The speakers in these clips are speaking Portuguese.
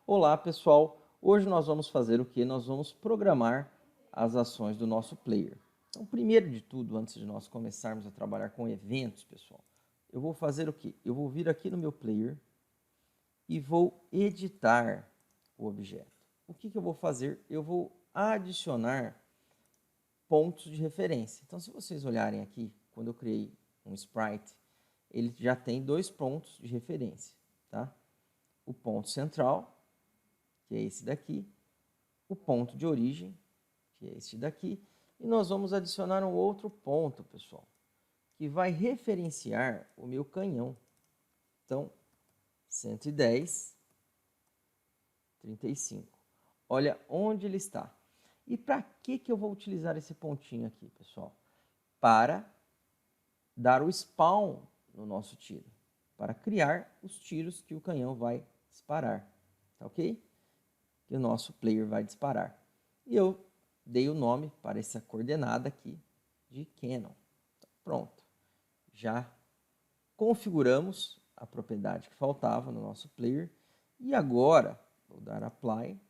Olá, pessoal! Hoje nós vamos fazer o que? Nós vamos programar as ações do nosso player. Então, primeiro de tudo, antes de nós começarmos a trabalhar com eventos, pessoal, eu vou fazer o que? Eu vou vir aqui no meu player e vou editar o objeto. O que eu vou fazer? Eu vou adicionar pontos de referência. Então, se vocês olharem aqui, quando eu criei um sprite, ele já tem 2 pontos de referência, tá? O ponto central, que é esse daqui, o ponto de origem, que é esse daqui, e nós vamos adicionar um outro ponto, pessoal, que vai referenciar o meu canhão. Então, 110, 35. Olha onde ele está. E para que eu vou utilizar esse pontinho aqui, pessoal? Para dar o spawn no nosso tiro, para criar os tiros que o canhão vai disparar, tá ok? Que o nosso player vai disparar. E eu dei o nome para essa coordenada aqui de Cannon. Então, pronto. Já configuramos a propriedade que faltava no nosso player. E agora, vou dar Apply.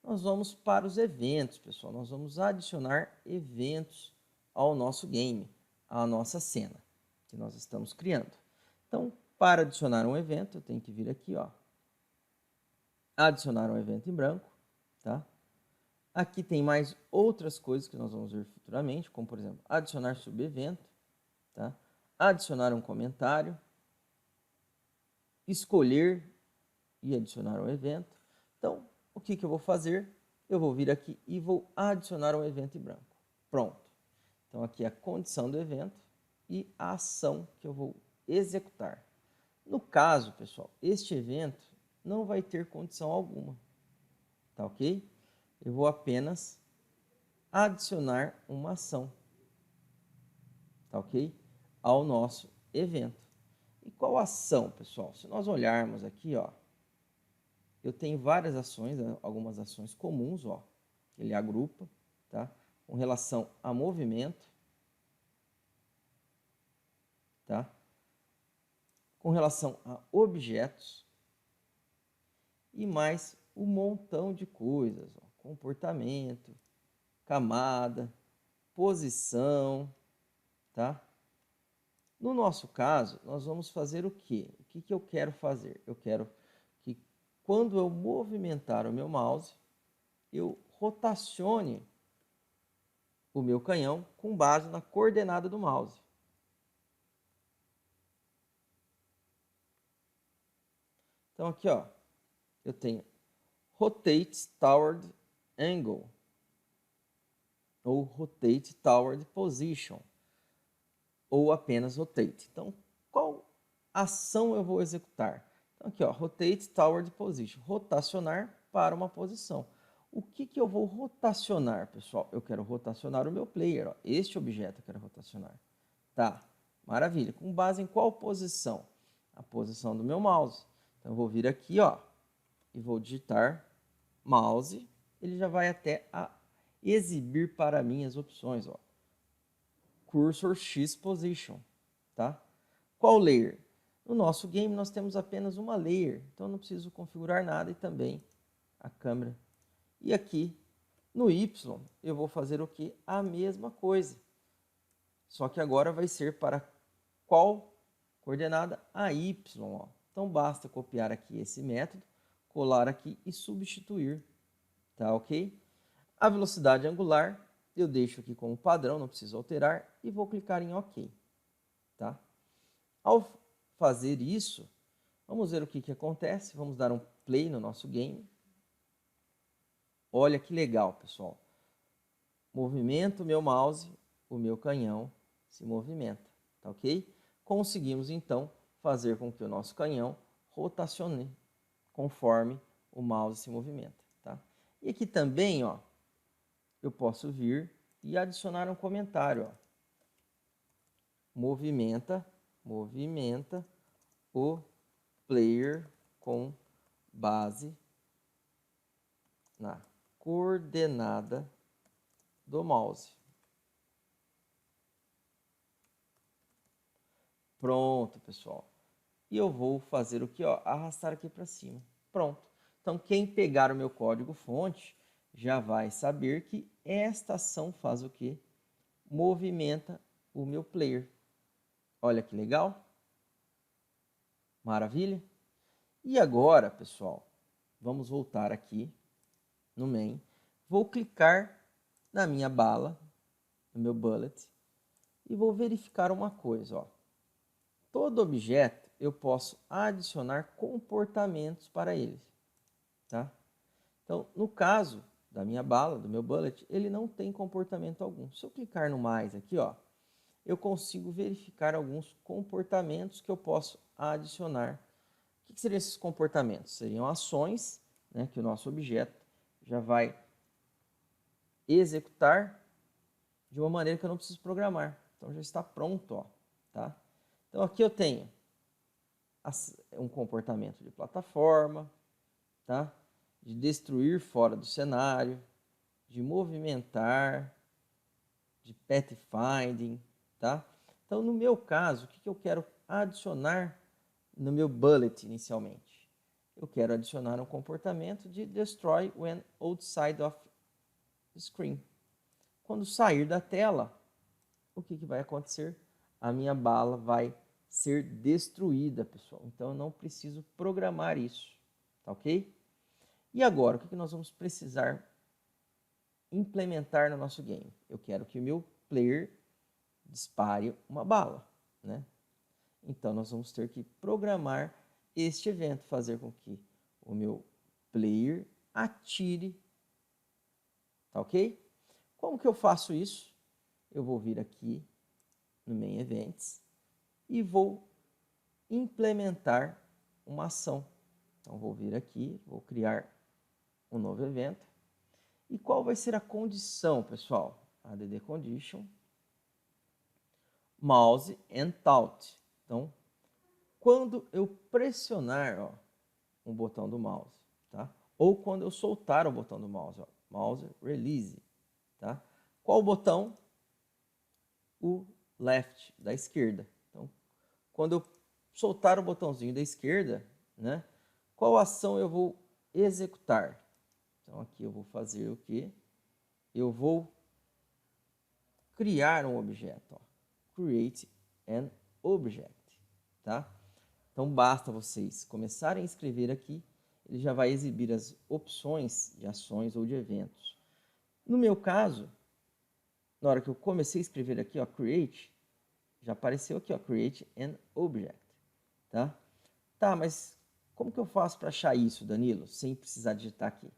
Nós vamos para os eventos, pessoal. Nós vamos adicionar eventos ao nosso game, à nossa cena que nós estamos criando. Então, para adicionar um evento, eu tenho que vir aqui, ó, adicionar um evento em branco, tá? Aqui tem mais outras coisas que nós vamos ver futuramente, como, por exemplo, adicionar subevento, tá? Adicionar um comentário, escolher e adicionar um evento. Então, o que eu vou fazer? Eu vou vir aqui e vou adicionar um evento em branco. Pronto. Então, aqui é a condição do evento e a ação que eu vou executar. No caso, pessoal, este evento não vai ter condição alguma, tá ok? Eu vou apenas adicionar uma ação, tá ok? Ao nosso evento. E qual ação, pessoal? Se nós olharmos aqui, ó, eu tenho várias ações, né? Algumas ações comuns, ó, que ele agrupa, tá? Com relação a movimento, tá? Com relação a objetos e mais um montão de coisas, ó, comportamento, camada, posição, tá? No nosso caso, nós vamos fazer o quê? O que eu quero fazer? Eu quero que quando eu movimentar o meu mouse, eu rotacione o meu canhão com base na coordenada do mouse. Então aqui, ó, eu tenho Rotate Toward Angle ou Rotate Toward Position ou apenas Rotate. Então, qual ação eu vou executar? Então aqui, ó, Rotate Toward Position, rotacionar para uma posição. O que eu vou rotacionar, pessoal? Eu quero rotacionar o meu player, ó, este objeto eu quero rotacionar. Tá, maravilha. Com base em qual posição? A posição do meu mouse. Então, eu vou vir aqui, ó, e vou digitar mouse. Ele já vai até exibir para mim as opções, ó. Cursor X Position, tá? Qual layer? No nosso game nós temos apenas uma layer, então eu não preciso configurar nada e também a câmera. E aqui no Y eu vou fazer o que? A mesma coisa. Só que agora vai ser para qual coordenada? A Y. Ó. Então basta copiar aqui esse método, colar aqui e substituir. Tá ok? A velocidade angular eu deixo aqui como padrão, não preciso alterar e vou clicar em OK. Tá? Ao fazer isso, vamos ver o que acontece. Vamos dar um play no nosso game. Olha que legal, pessoal. Movimento meu mouse, o meu canhão se movimenta, tá ok? Conseguimos então fazer com que o nosso canhão rotacione conforme o mouse se movimenta, tá? E aqui também, ó, eu posso vir e adicionar um comentário, ó. Movimenta o player com base na coordenada do mouse. Pronto, pessoal. E eu vou fazer o que? Ó, arrastar aqui para cima. Pronto. Então, Então, quem pegar o meu código-fonte já vai saber que esta ação faz o quê? Movimenta o meu player. Olha que legal. Maravilha. E agora, pessoal, vamos voltar aqui no main. Vou clicar na minha bala, no meu bullet, e vou verificar uma coisa. Ó. Todo objeto eu posso adicionar comportamentos para ele. Tá? Então, no caso da minha bala, do meu bullet, ele não tem comportamento algum. Se eu clicar no mais aqui, ó, eu consigo verificar alguns comportamentos que eu posso adicionar. O que seriam esses comportamentos? Seriam ações, né, que o nosso objeto já vai executar de uma maneira que eu não preciso programar. Então, já está pronto. Ó, tá? Então, aqui eu tenho um comportamento de plataforma, tá? De destruir fora do cenário, de movimentar, de pathfinding, tá? Então, no meu caso, o que eu quero adicionar no meu bullet inicialmente? Eu quero adicionar um comportamento de destroy when outside of screen. Quando sair da tela, o que vai acontecer? A minha bala vai ser destruída, pessoal. Então, eu não preciso programar isso, tá ok? E agora, o que nós vamos precisar implementar no nosso game? Eu quero que o meu player dispare uma bala, né? Então, nós vamos ter que programar este evento, fazer com que o meu player atire, tá ok? Como que eu faço isso? Eu vou vir aqui no Main Events e vou implementar uma ação. Então, vou vir aqui, vou criar um novo evento. E qual vai ser a condição, pessoal? Add condition, mouse and taut. Então, quando eu pressionar, ó, um botão do mouse, tá? Ou quando eu soltar o botão do mouse, ó, mouse release, tá? Qual botão? O left, da esquerda. Então, quando eu soltar o botãozinho da esquerda, né? Qual ação eu vou executar? Então, aqui eu vou fazer o quê? Eu vou criar um objeto, ó. Create an object, tá? Então, basta vocês começarem a escrever aqui, ele já vai exibir as opções de ações ou de eventos. No meu caso, na hora que eu comecei a escrever aqui, ó, create, já apareceu aqui, ó, create an object, tá? Tá, mas como que eu faço para achar isso, Danilo, sem precisar digitar aqui?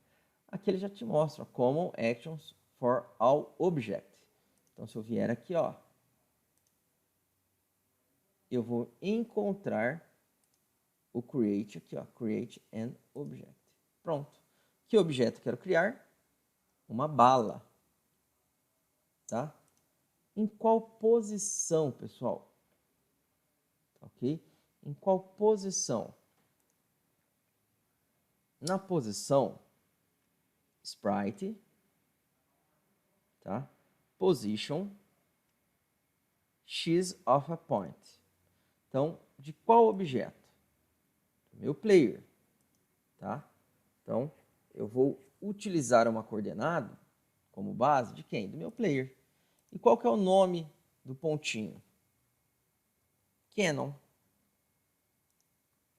Aqui ele já te mostra, ó, Common Actions for All Object. Então, se eu vier aqui, ó, eu vou encontrar o create aqui, ó, create an object. Pronto. Que objeto eu quero criar? Uma bala, tá? Em qual posição, pessoal? Ok? Em qual posição? Na posição sprite, tá? Position x of a point. Então, de qual objeto? Do meu player, tá? Então, eu vou utilizar uma coordenada como base de quem? Do meu player. E qual que é o nome do pontinho? Canon.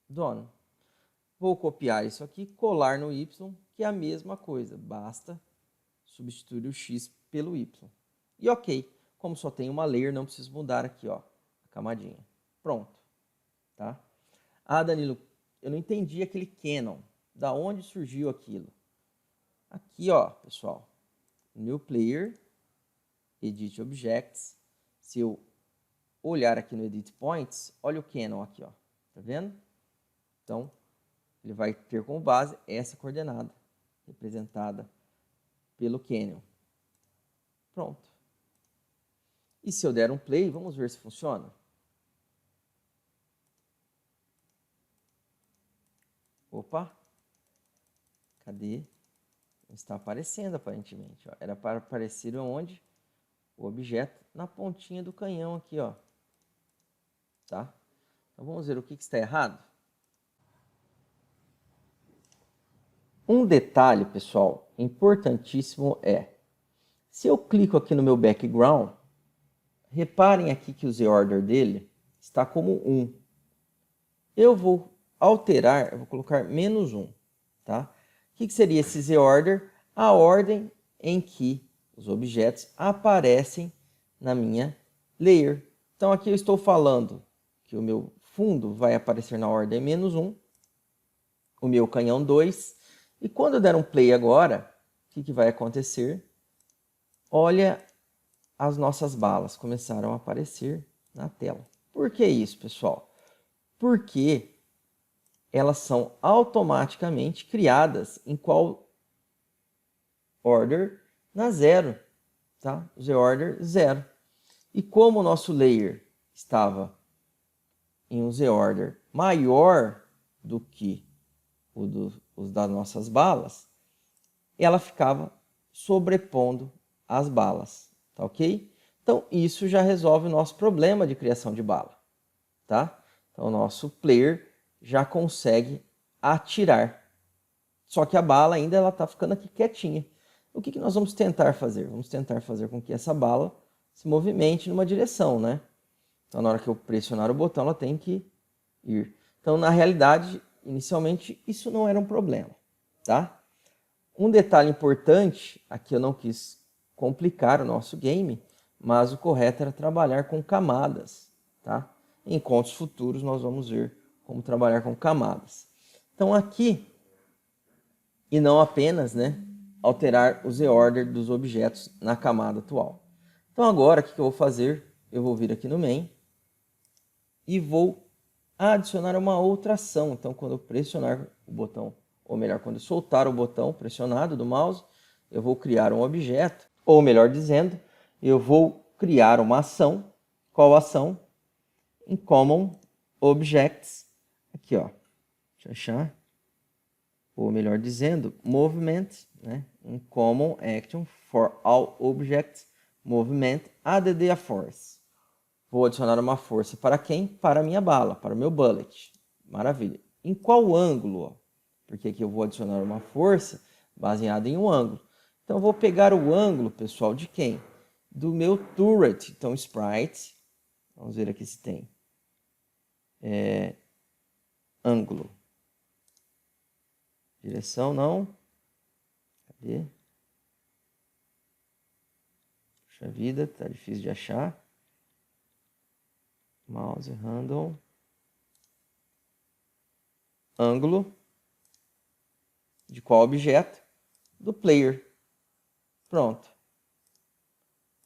Dono. Vou copiar isso aqui, colar no y, que é a mesma coisa. Basta substituir o x pelo y. E ok, como só tem uma layer, não preciso mudar aqui, ó, a camadinha. Pronto, tá? Ah, Danilo, eu não entendi aquele canon. Da onde surgiu aquilo? Aqui, ó, pessoal, New Player, Edit Objects. Se eu olhar aqui no Edit Points, olha o canon aqui, ó. Tá vendo? Então, ele vai ter como base essa coordenada, representada pelo canyon. Pronto. E se eu der um play, vamos ver se funciona. Opa! Cadê? Não está aparecendo aparentemente. Ó. Era para aparecer onde? O objeto na pontinha do canhão aqui, ó. Tá? Então vamos ver o que está errado. Um detalhe, pessoal, importantíssimo se eu clico aqui no meu background, reparem aqui que o Z-Order dele está como 1. Eu vou alterar, eu vou colocar -1, tá? O que seria esse Z-Order? A ordem em que os objetos aparecem na minha layer. Então aqui eu estou falando que o meu fundo vai aparecer na ordem -1, o meu canhão 2, e quando eu der um play agora, o que vai acontecer? Olha, as nossas balas começaram a aparecer na tela. Por que isso, pessoal? Porque elas são automaticamente criadas em qual order? Na 0, tá? Z-Order 0. E como o nosso layer estava em um Z-Order maior do que os das nossas balas, ela ficava sobrepondo as balas, tá ok? Então, isso já resolve o nosso problema de criação de bala, tá? Então, o nosso player já consegue atirar. Só que a bala ainda está ficando aqui quietinha. O que nós vamos tentar fazer? Vamos tentar fazer com que essa bala se movimente numa direção, né? Então, na hora que eu pressionar o botão, ela tem que ir. Então, na realidade, inicialmente, isso não era um problema, tá? Um detalhe importante, aqui eu não quis complicar o nosso game, mas o correto era trabalhar com camadas, tá? Em encontros futuros nós vamos ver como trabalhar com camadas. Então aqui, e não apenas, né, alterar o Z-Order dos objetos na camada atual. Então agora o que eu vou fazer? Eu vou vir aqui no main e vou adicionar uma outra ação. Então quando eu pressionar o botão, ou melhor, quando eu soltar o botão pressionado do mouse, eu vou criar um objeto, ou melhor dizendo, eu vou criar uma ação. Qual ação? Em Common Objects, aqui ó, deixa eu achar, ou melhor dizendo, Movement, né? Em Common Action for All Objects, Movement, add a force. Vou adicionar uma força para quem? Para a minha bala, para o meu bullet. Maravilha. Em qual ângulo? Ó? Porque aqui eu vou adicionar uma força baseada em um ângulo. Então, eu vou pegar o ângulo, pessoal, de quem? Do meu turret. Então, sprite. Vamos ver aqui se tem. Ângulo. Direção, não. Cadê? Puxa vida, tá difícil de achar. Mouse, handle. Ângulo. De qual objeto? Do player. Pronto.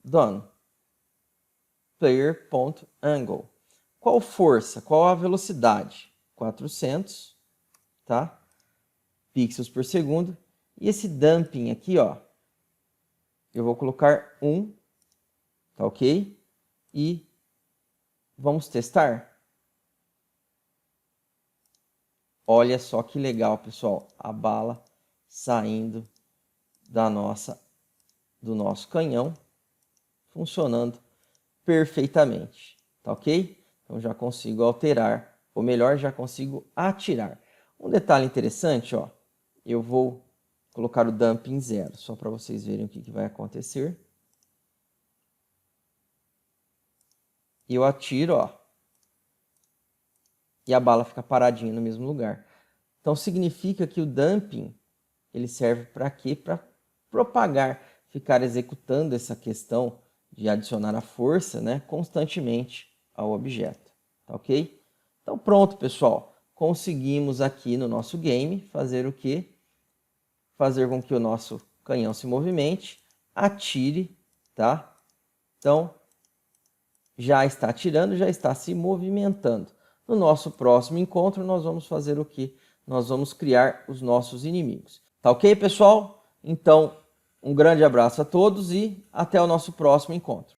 Done. Player.angle. Qual força? Qual a velocidade? 400, tá? Pixels por segundo. E esse damping aqui, ó, eu vou colocar 1, tá ok? E vamos testar. Olha só que legal, pessoal, a bala saindo do nosso canhão, funcionando perfeitamente, tá ok? Então já consigo alterar, ou melhor, já consigo atirar. Um detalhe interessante, ó, eu vou colocar o dumping 0, só para vocês verem o que vai acontecer. E eu atiro, ó, e a bala fica paradinha no mesmo lugar. Então significa que o dumping, ele serve para quê? Para propagar, ficar executando essa questão de adicionar a força, né, constantemente ao objeto, tá ok? Então pronto, pessoal, conseguimos aqui no nosso game fazer o quê? Fazer com que o nosso canhão se movimente, atire, tá? Então, já está atirando, já está se movimentando. No nosso próximo encontro, nós vamos fazer o quê? Nós vamos criar os nossos inimigos. Tá ok, pessoal? Então, um grande abraço a todos e até o nosso próximo encontro.